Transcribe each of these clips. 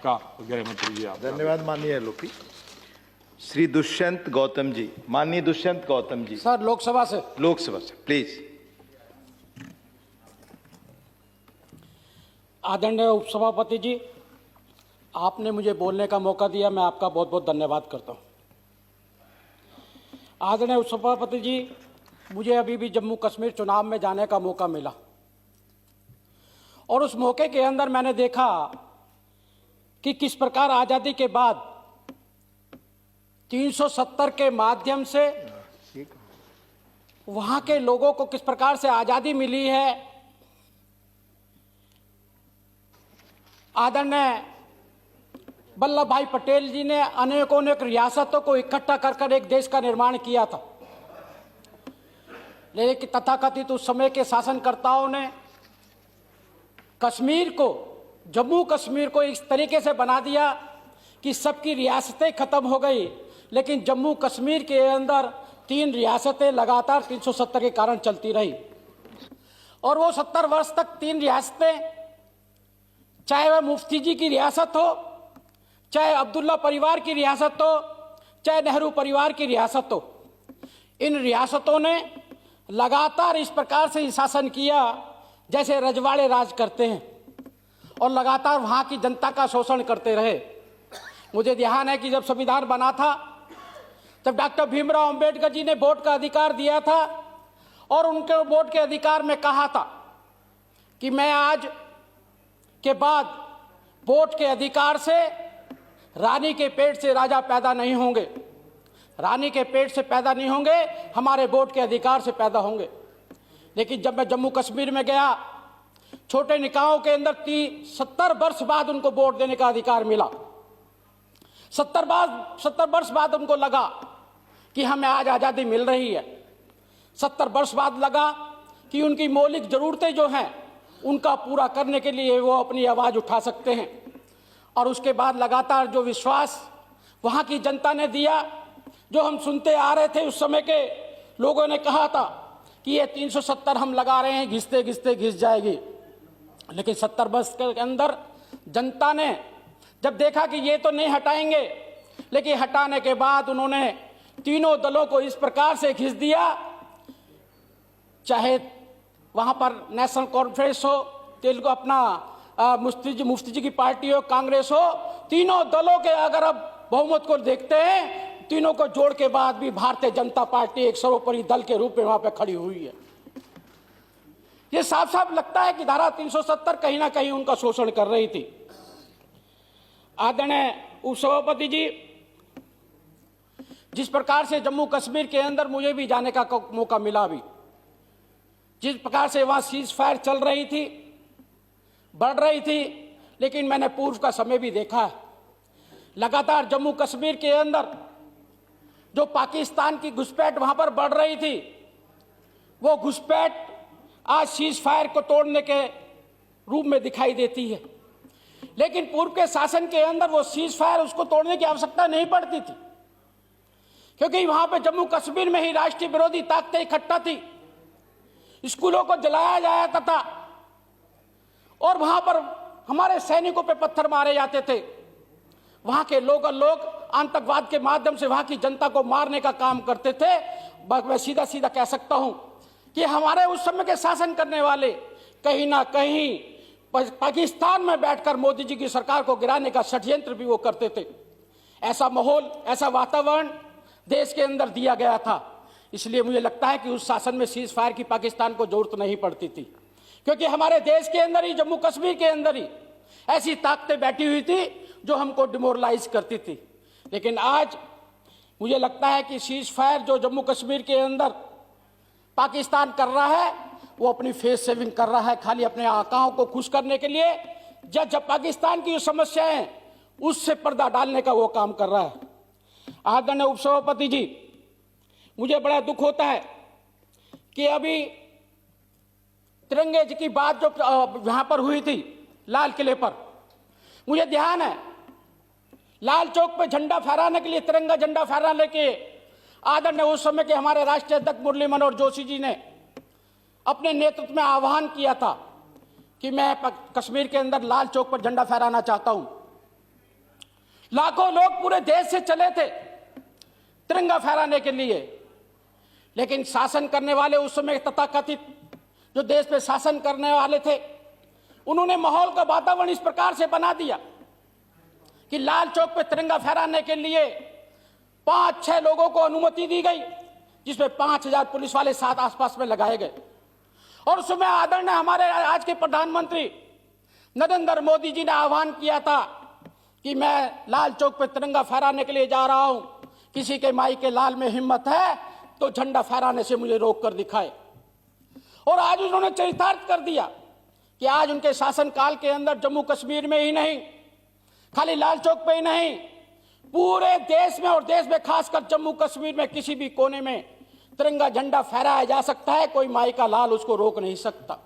आपका गृह मंत्री जी। आप धन्यवाद माननीय एलओपी। श्री दुष्यंत गौतम जी, माननीय दुष्यंत गौतम जी। सर लोकसभा से प्लीज। आदरणीय उपसभापति जी, आपने मुझे बोलने का मौका दिया, मैं आपका बहुत बहुत धन्यवाद करता हूं। आदरणीय उपसभापति जी, मुझे अभी भी जम्मू कश्मीर चुनाव में जाने का मौका मिला और उस मौके के अंदर मैंने देखा कि किस प्रकार आज़ादी के बाद 370 के माध्यम से वहां के लोगों को किस प्रकार से आज़ादी मिली है। आदरणीय वल्लभ भाई पटेल जी ने अनेकों रियासतों को इकट्ठा कर एक देश का निर्माण किया था, लेकिन तथाकथित उस समय के शासनकर्ताओं ने कश्मीर को, जम्मू कश्मीर को इस तरीके से बना दिया कि सबकी रियासतें खत्म हो गई, लेकिन जम्मू कश्मीर के अंदर 3 रियासतें लगातार 370 के कारण चलती रही। और वो 70 वर्ष तक 3 रियासतें, चाहे वह मुफ्ती जी की रियासत हो, चाहे अब्दुल्ला परिवार की रियासत हो, चाहे नेहरू परिवार की रियासत हो, इन रियासतों ने लगातार इस प्रकार से शासन किया जैसे रजवाड़े राज करते हैं और लगातार वहां की जनता का शोषण करते रहे। मुझे ध्यान है कि जब संविधान बना था तब डॉक्टर भीमराव अंबेडकर जी ने वोट का अधिकार दिया था और उनके वोट के अधिकार में कहा था कि मैं आज के बाद वोट के अधिकार से रानी के पेट से राजा पैदा नहीं होंगे, रानी के पेट से पैदा नहीं होंगे, हमारे वोट के अधिकार से पैदा होंगे। लेकिन जब मैं जम्मू कश्मीर में गया, छोटे निकायों के अंदर 70 वर्ष बाद उनको वोट देने का अधिकार मिला। 70 वर्ष बाद उनको लगा कि हमें आज आज़ादी मिल रही है। 70 वर्ष बाद लगा कि उनकी मौलिक ज़रूरतें जो हैं उनका पूरा करने के लिए वो अपनी आवाज़ उठा सकते हैं। और उसके बाद लगातार जो विश्वास वहाँ की जनता ने दिया, जो हम सुनते आ रहे थे, उस समय के लोगों ने कहा था कि ये 370 हम लगा रहे हैं, घिसते घिसते घिस जाएगी। लेकिन 70 वर्ष के अंदर जनता ने जब देखा कि ये तो नहीं हटाएंगे, लेकिन हटाने के बाद उन्होंने तीनों दलों को इस प्रकार से घिस दिया, चाहे वहाँ पर नेशनल कॉन्फ्रेंस हो, तेलुगु अपना मुफ्ती जी की पार्टी हो, कांग्रेस हो, तीनों दलों के अगर अब बहुमत को देखते हैं, तीनों को जोड़ के बाद भी भारतीय जनता पार्टी एक सर्वोपरि दल के रूप में वहां पे खड़ी हुई है। ये साफ साफ लगता है कि धारा 370 कहीं ना कहीं उनका शोषण कर रही थी। आदरणीय उपसभापति जी, जिस प्रकार से जम्मू कश्मीर के अंदर मुझे भी जाने का मौका मिला, अभी जिस प्रकार से वहां सीज फायर चल रही थी, बढ़ रही थी, लेकिन मैंने पूर्व का समय भी देखा है। लगातार जम्मू कश्मीर के अंदर जो पाकिस्तान की घुसपैठ वहां पर बढ़ रही थी, वो घुसपैठ आज सीज फायर को तोड़ने के रूप में दिखाई देती है। लेकिन पूर्व के शासन के अंदर वो सीज फायर, उसको तोड़ने की आवश्यकता नहीं पड़ती थी, क्योंकि वहां पे जम्मू कश्मीर में ही राष्ट्रीय विरोधी ताकतें इकट्ठा थी, स्कूलों को जलाया जाता था और वहां पर हमारे सैनिकों पे पत्थर मारे जाते थे। वहां के लोग आतंकवाद के माध्यम से वहां की जनता को मारने का काम करते थे। मैं सीधा सीधा कह सकता हूं कि हमारे उस समय के शासन करने वाले कहीं ना कहीं पाकिस्तान में बैठकर मोदी जी की सरकार को गिराने का षड्यंत्र भी वो करते थे। ऐसा माहौल, ऐसा वातावरण देश के अंदर दिया गया था। इसलिए मुझे लगता है कि उस शासन में सीज फायर की पाकिस्तान को जरूरत नहीं पड़ती थी, क्योंकि हमारे देश के अंदर ही, जम्मू कश्मीर के अंदर ही ऐसी ताकतें बैठी हुई थी जो हमको डिमोरलाइज करती थी। लेकिन आज मुझे लगता है कि सीज फायर जो जम्मू कश्मीर के अंदर पाकिस्तान कर रहा है, वो अपनी फेस सेविंग कर रहा है, खाली अपने आकाओं को खुश करने के लिए। जब पाकिस्तान की जो समस्याएं उससे पर्दा डालने का वो काम कर रहा है। आदरणीय उपसभापति जी, मुझे बड़ा दुख होता है कि अभी तिरंगे जी की बात जो यहां पर हुई थी लाल किले पर, मुझे ध्यान है लाल चौक पे झंडा फहराने के लिए, तिरंगा झंडा फहराने के आदरणीय उस समय के हमारे राष्ट्रीय अध्यक्ष मुरली मनोहर जोशी जी ने अपने नेतृत्व में आह्वान किया था कि मैं कश्मीर के अंदर लाल चौक पर झंडा फहराना चाहता हूं। लाखों लोग पूरे देश से चले थे तिरंगा फहराने के लिए, लेकिन शासन करने वाले उस समय तथाकथित जो देश पे शासन करने वाले थे, उन्होंने माहौल का वातावरण इस प्रकार से बना दिया कि लाल चौक पे तिरंगा फहराने के लिए 5-6 लोगों को अनुमति दी गई, जिसमें 5000 पुलिस वाले साथ आसपास में लगाए गए। और उस समय आदरणीय हमारे आज के प्रधानमंत्री नरेंद्र मोदी जी ने आह्वान किया था कि मैं लाल चौक पे तिरंगा फहराने के लिए जा रहा हूं, किसी के माई के लाल में हिम्मत है तो झंडा फहराने से मुझे रोक कर दिखाए। और आज उन्होंने चरितार्थ कर दिया कि आज उनके शासनकाल के अंदर जम्मू कश्मीर में ही नहीं, खाली लाल चौक पे ही नहीं, पूरे देश में और देश में खासकर जम्मू कश्मीर में किसी भी कोने में तिरंगा झंडा फहराया जा सकता है, कोई माई का लाल उसको रोक नहीं सकता।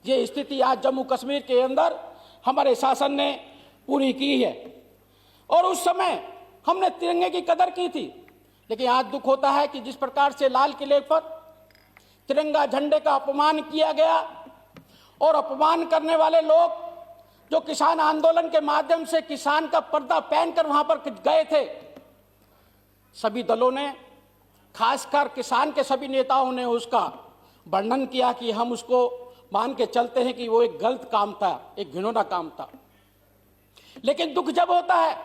ये स्थिति आज जम्मू कश्मीर के अंदर हमारे शासन ने पूरी की है। और उस समय हमने तिरंगे की कदर की थी, लेकिन आज दुख होता है कि जिस प्रकार से लाल किले पर तिरंगा झंडे का अपमान किया गया, और अपमान करने वाले लोग जो किसान आंदोलन के माध्यम से किसान का पर्दा पहनकर वहां पर गए थे, सभी दलों ने, खासकर किसान के सभी नेताओं ने उसका वर्णन किया कि हम उसको मान के चलते हैं कि वो एक गलत काम था, एक घिनौना काम था। लेकिन दुख जब होता है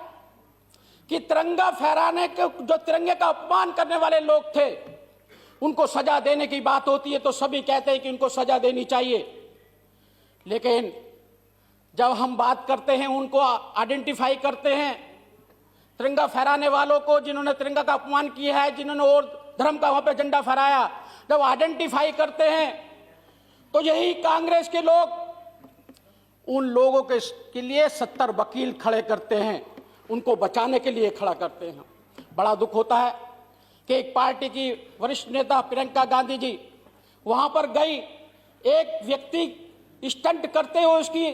कि तिरंगा फहराने के जो तिरंगे का अपमान करने वाले लोग थे, उनको सजा देने की बात होती है तो सभी कहते हैं कि उनको सजा देनी चाहिए। लेकिन जब हम बात करते हैं, उनको आइडेंटिफाई करते हैं, तिरंगा फहराने वालों को, जिन्होंने तिरंगा का अपमान किया है, जिन्होंने और धर्म का वहां पे झंडा फहराया, जब आइडेंटिफाई करते हैं तो यही कांग्रेस के लोग उन लोगों के लिए 70 वकील खड़े करते हैं, उनको बचाने के लिए खड़ा करते हैं। बड़ा दुख होता है कि एक पार्टी की वरिष्ठ नेता प्रियंका गांधी जी वहां पर गई, एक व्यक्ति स्टंट करते हुए उसकी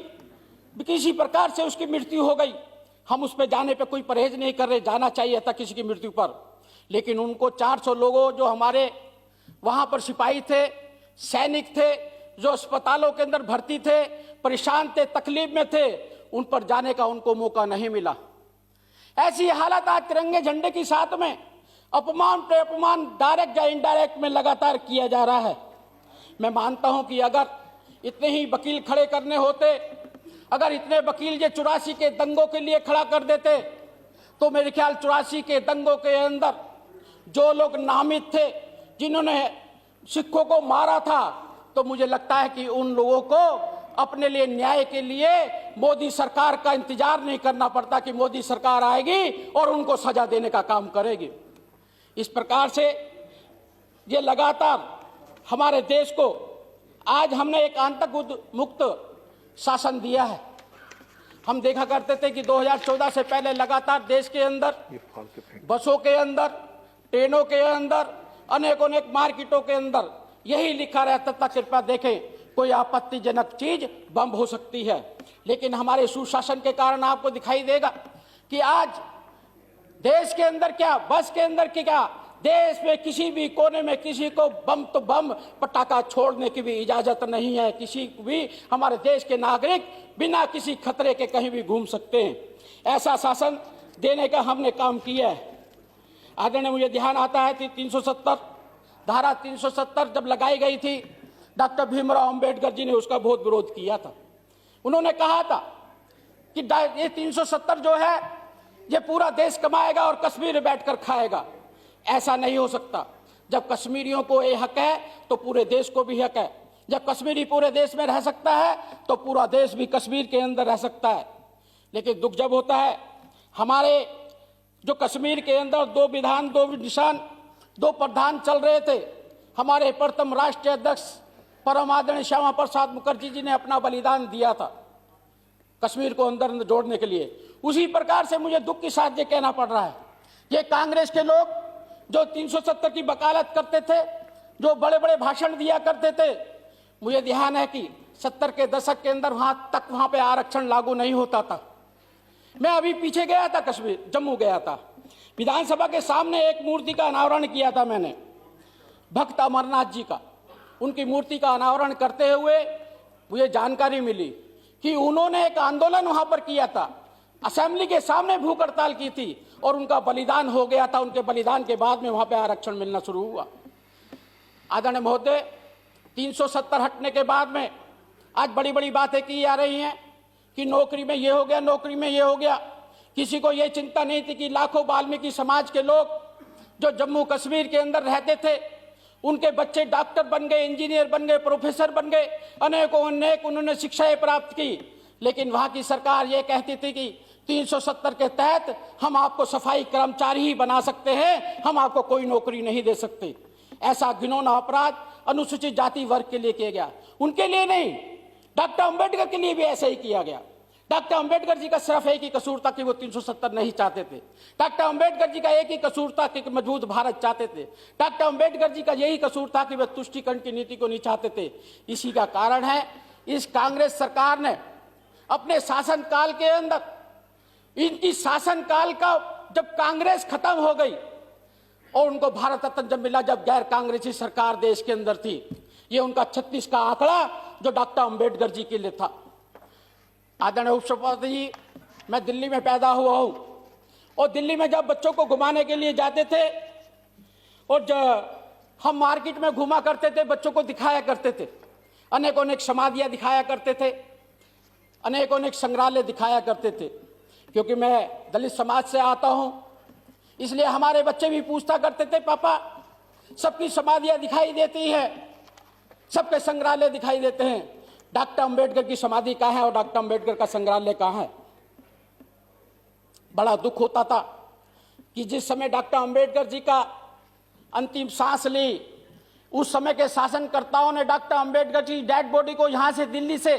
किसी प्रकार से उसकी मृत्यु हो गई। हम उस पर जाने पे कोई परहेज नहीं कर रहे, जाना चाहिए था किसी की मृत्यु पर, लेकिन उनको 400 लोगों जो हमारे वहां पर सिपाही थे, सैनिक थे, जो अस्पतालों के अंदर भर्ती थे, परेशान थे, तकलीफ में थे, उन पर जाने का उनको मौका नहीं मिला। ऐसी हालत आज तिरंगे झंडे के साथ में अपमान पे अपमान डायरेक्ट या इनडायरेक्ट में लगातार किया जा रहा है। मैं मानता हूं कि अगर इतने ही वकील खड़े करने होते, अगर इतने वकील ये 84 के दंगों के लिए खड़ा कर देते, तो मेरे ख्याल 84 के दंगों के अंदर जो लोग नामित थे, जिन्होंने सिखों को मारा था, तो मुझे लगता है कि उन लोगों को अपने लिए न्याय के लिए मोदी सरकार का इंतजार नहीं करना पड़ता कि मोदी सरकार आएगी और उनको सजा देने का काम करेगी। इस प्रकार से ये लगातार हमारे देश को आज हमने एक आतंक मुक्त शासन दिया है। हम देखा करते थे कि 2014 से पहले लगातार देश के अंदर बसों के अंदर, ट्रेनों के अंदर, अनेक मार्केटों के अंदर यही लिखा रहता था, कृपया देखें, कोई आपत्तिजनक चीज बम हो सकती है। लेकिन हमारे सुशासन के कारण आपको दिखाई देगा कि आज देश के अंदर क्या, बस के अंदर क्या, देश में किसी भी कोने में किसी को बम तो बम पटाखा छोड़ने की भी इजाजत नहीं है। किसी भी हमारे देश के नागरिक बिना किसी खतरे के कहीं भी घूम सकते हैं। ऐसा शासन देने का हमने काम किया है। आदरणीय, मुझे ध्यान आता है कि 370 धारा 370 जब लगाई गई थी, डॉक्टर भीमराव अंबेडकर जी ने उसका बहुत विरोध किया था। उन्होंने कहा था कि ये 370 जो है ये पूरा देश कमाएगा और कश्मीर में बैठकर खाएगा। ऐसा नहीं हो सकता। जब कश्मीरियों को ये हक है तो पूरे देश को भी हक है। जब कश्मीरी पूरे देश में रह सकता है तो पूरा देश भी कश्मीर के अंदर रह सकता है। लेकिन दुख जब होता है, हमारे जो कश्मीर के अंदर 2 विधान 2 निशान 2 प्रधान चल रहे थे, हमारे प्रथम राष्ट्रीय अध्यक्ष परम आदरणीय श्यामा प्रसाद मुखर्जी जी ने अपना बलिदान दिया था कश्मीर को अंदर जोड़ने के लिए। उसी प्रकार से मुझे दुख के साथ ये कहना पड़ रहा है, ये कांग्रेस के लोग जो 370 की वकालत करते थे, जो बड़े बड़े भाषण दिया करते थे, मुझे ध्यान है कि 70 के दशक के अंदर वहां पे आरक्षण लागू नहीं होता था। मैं अभी पीछे गया था, कश्मीर जम्मू गया था, विधानसभा के सामने एक मूर्ति का अनावरण किया था मैंने, भक्त अमरनाथ जी का। उनकी मूर्ति का अनावरण करते हुए मुझे जानकारी मिली कि उन्होंने एक आंदोलन वहां पर किया था। असेंबली के सामने भूख हड़ताल की थी और उनका बलिदान हो गया था। उनके बलिदान के बाद में वहां पे आरक्षण मिलना शुरू हुआ। आदरणीय महोदय, 370 हटने के बाद में आज बड़ी बड़ी बातें की जा रही हैं कि नौकरी में ये हो गया, नौकरी में ये हो गया। किसी को ये चिंता नहीं थी कि लाखों वाल्मीकि समाज के लोग जो जम्मू कश्मीर के अंदर रहते थे, उनके बच्चे डॉक्टर बन गए, इंजीनियर बन गए, प्रोफेसर बन गए, अनेकों अनेक उन्होंने शिक्षाएं प्राप्त की। लेकिन वहां की सरकार ये कहती थी कि 370 के तहत हम आपको सफाई कर्मचारी ही बना सकते हैं, हम आपको कोई नौकरी नहीं दे सकते। ऐसा घिनौना अपराध अनुसूचित जाति वर्ग के लिए किया गया, उनके लिए नहीं, डॉक्टर अंबेडकर के लिए भी ऐसा ही किया गया। डॉक्टर अंबेडकर जी का सिर्फ एक ही कसूर था कि वो 370 नहीं चाहते थे। डॉक्टर अंबेडकर जी का एक ही कसूर था कि मजबूत भारत चाहते थे। डॉक्टर अंबेडकर जी का यही कसूर था कि वे तुष्टीकरण की नीति को नहीं चाहते थे। इसी का कारण है इस कांग्रेस सरकार ने अपने शासनकाल के अंदर, इनकी शासनकाल का जब कांग्रेस खत्म हो गई और उनको भारत रत्न जब मिला, जब गैर कांग्रेसी सरकार देश के अंदर थी, ये उनका 36 का आंकड़ा जो डॉक्टर अंबेडकर जी के लिए था। आदरणीय उपसभापति जी, मैं दिल्ली में पैदा हुआ हूं और दिल्ली में जब बच्चों को घुमाने के लिए जाते थे और जब हम मार्केट में घुमा करते थे, बच्चों को दिखाया करते थे, अनेक अनेक समाधियां दिखाया करते थे, अनेक अनेक संग्रहालय दिखाया करते थे। क्योंकि मैं दलित समाज से आता हूं, इसलिए हमारे बच्चे भी पूछता करते थे, पापा सबकी समाधियां दिखाई देती है, सबके संग्रहालय दिखाई देते हैं, डॉक्टर अंबेडकर की समाधि कहाँ है और डॉक्टर अंबेडकर का संग्रहालय कहाँ है। बड़ा दुख होता था कि जिस समय डॉक्टर अंबेडकर जी का अंतिम सांस ली, उस समय के शासनकर्ताओं ने doctor Ambedkar ji dead body को यहां से, दिल्ली से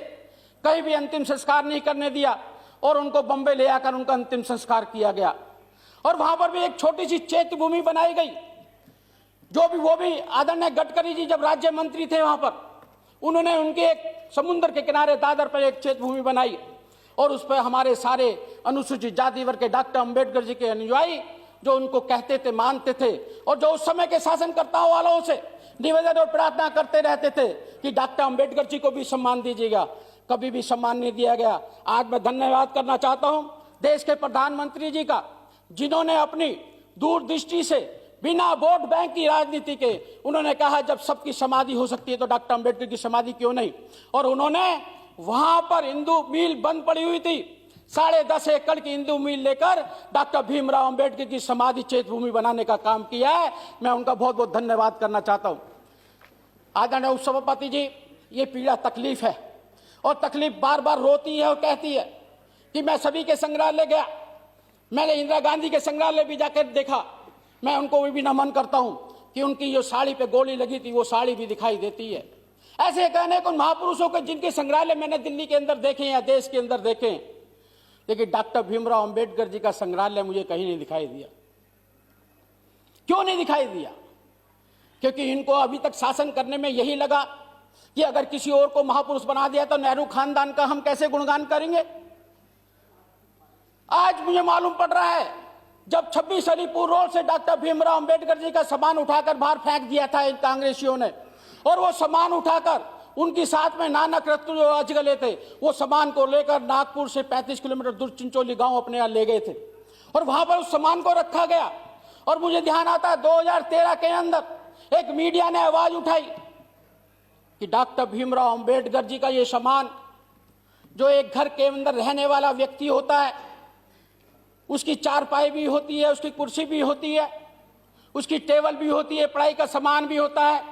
कहीं भी अंतिम संस्कार नहीं करने दिया और उनको बंबई ले आकर उनका अंतिम संस्कार किया गया। और वहां पर भी एक छोटी सी चैत्य भूमि बनाई गई, जो भी, वो भी आदरणीय गडकरी जी जब राज्य मंत्री थे वहां पर, उन्होंने उनके एक समुद्र के किनारे दादर पर एक चैत्य भूमि बनाई और उस पर हमारे सारे अनुसूचित जाति वर्ग के डॉक्टर अंबेडकर जी के अनुयायी जो उनको कहते थे, मानते थे और जो उस समय के शासनकर्ताओं वालों से निवेदन और प्रार्थना करते रहते थे कि डॉक्टर अंबेडकर जी को भी सम्मान दीजिएगा, कभी भी सम्मान नहीं दिया गया। आज मैं धन्यवाद करना चाहता हूं देश के प्रधानमंत्री जी का, जिन्होंने अपनी दूरदृष्टि से बिना वोट बैंक की राजनीति के उन्होंने कहा जब सबकी समाधि हो सकती है तो डॉक्टर अंबेडकर की समाधि क्यों नहीं। और उन्होंने वहां पर हिंदू मिल बंद पड़ी हुई थी, 10.5 एकड़ की हिंदू मिल लेकर डॉक्टर भीमराव अंबेडकर की समाधि चैत्य भूमि बनाने का काम किया है। मैं उनका बहुत बहुत धन्यवाद करना चाहता हूं। आदरणीय उपसभापति जी, ये पीड़ा तकलीफ है और तकलीफ बार बार रोती है और कहती है कि मैं सभी के संग्रहालय गया, मैंने इंदिरा गांधी के संग्रहालय भी जाकर देखा, मैं उनको भी नमन करता हूं कि उनकी जो साड़ी पे गोली लगी थी वो साड़ी भी दिखाई देती है। ऐसे कहने को महापुरुषों के जिनके संग्रहालय मैंने दिल्ली के अंदर देखे या देश के अंदर देखे, लेकिन डॉक्टर भीमराव अंबेडकर जी का संग्रहालय मुझे कहीं नहीं दिखाई दिया। क्यों नहीं दिखाई दिया? क्योंकि इनको अभी तक शासन करने में यही लगा कि अगर किसी और को महापुरुष बना दिया तो नेहरू खानदान का हम कैसे गुणगान करेंगे। आज मुझे मालूम पड़ रहा है जब 26 अलीपुर रोड से डॉक्टर भीमराव अंबेडकर जी का सामान उठाकर बाहर फेंक दिया था इन कांग्रेसियों ने, और वो सामान उठाकर उनकी साथ में नानक रत्न जो अजगले थे, वो सामान को लेकर नागपुर से 35 किलोमीटर दूर चिंचोली गांव अपने यहाँ ले गए थे और वहां पर उस सामान को रखा गया। और मुझे ध्यान आता है 2013 के अंदर एक मीडिया ने आवाज उठाई कि डॉक्टर भीमराव अंबेडकर जी का ये सामान, जो एक घर के अंदर रहने वाला व्यक्ति होता है, उसकी चारपाई भी होती है, उसकी कुर्सी भी होती है, उसकी टेबल भी होती है, पढ़ाई का सामान भी होता है,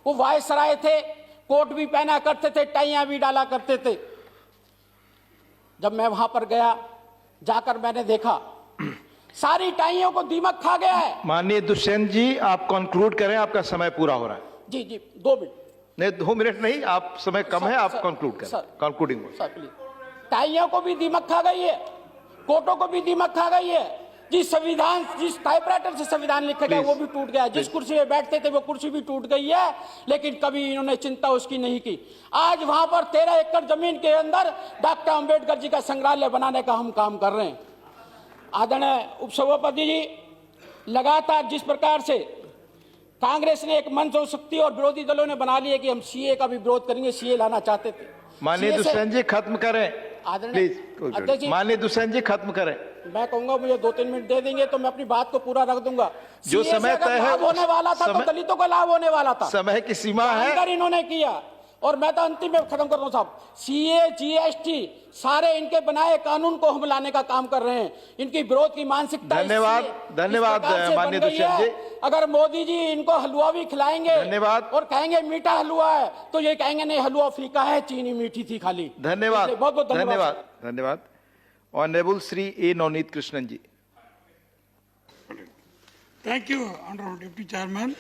वो वायसराय थे, कोट भी पहना करते थे, टाइयां भी डाला करते थे। जब मैं वहां पर गया, जाकर मैंने देखा सारी टाइयों को दीमक खा गया है। माननीय दुष्यंत जी, आप कंक्लूड करें, आपका समय पूरा हो रहा है। जी जी, 2 मिनट नहीं, 2 मिनट नहीं, आप समय कम है, आप कंक्लूड करें। Concluding sir please. टाइयों को भी दीमक खा गई है, कोटों को भी दीमक खा गई है। जिस टाइपराइटर से संविधान लिखा गया वो भी टूट गया, जिस कुर्सी में बैठते थे वो कुर्सी भी टूट गई है, लेकिन कभी इन्होंने चिंता उसकी नहीं की। आज वहां पर 13 एकड़ जमीन के अंदर डॉक्टर अंबेडकर जी का संग्रहालय बनाने का हम काम कर रहे हैं। आदरणीय उपसभापति जी, लगातार जिस प्रकार से कांग्रेस ने एक मंच हो सकती और विरोधी दलों ने बना लिया कि हम सीए का भी विरोध करेंगे, सीए लाना चाहते थे। माननीय दुष्यंत जी, खत्म करें। आदरणीय प्लीज अध्यक्ष जी, माननीय दुष्यंत जी खत्म करें। मैं कहूंगा मुझे 2-3 मिनट दे देंगे तो मैं अपनी बात को पूरा रख दूंगा। जो CA से समय अगर तय है, लाभ होने वाला था तो समय- दलितों को लाभ होने वाला था। समय की सीमा है। जानकर इन्होंने किया। और मैं तो अंतिम में खत्म कर रहा हूं साहब, CA GST सारे इनके बनाए कानून को हम लाने का काम कर रहे हैं। इनकी विरोध की मानसिकता धन्यवाद, धन्यवाद माननीय दुष्यंत जी। अगर मोदी जी इनको हलवा भी खिलाएंगे धन्यवाद। और कहेंगे मीठा हलवा है तो ये कहेंगे नहीं हलवा फीका है, चीनी मीठी थी खाली। धन्यवाद, बहुत बहुत धन्यवाद, धन्यवाद। Honourable Shri A Navneet Krishnan ji. Thank you, Honorable Deputy Chairman.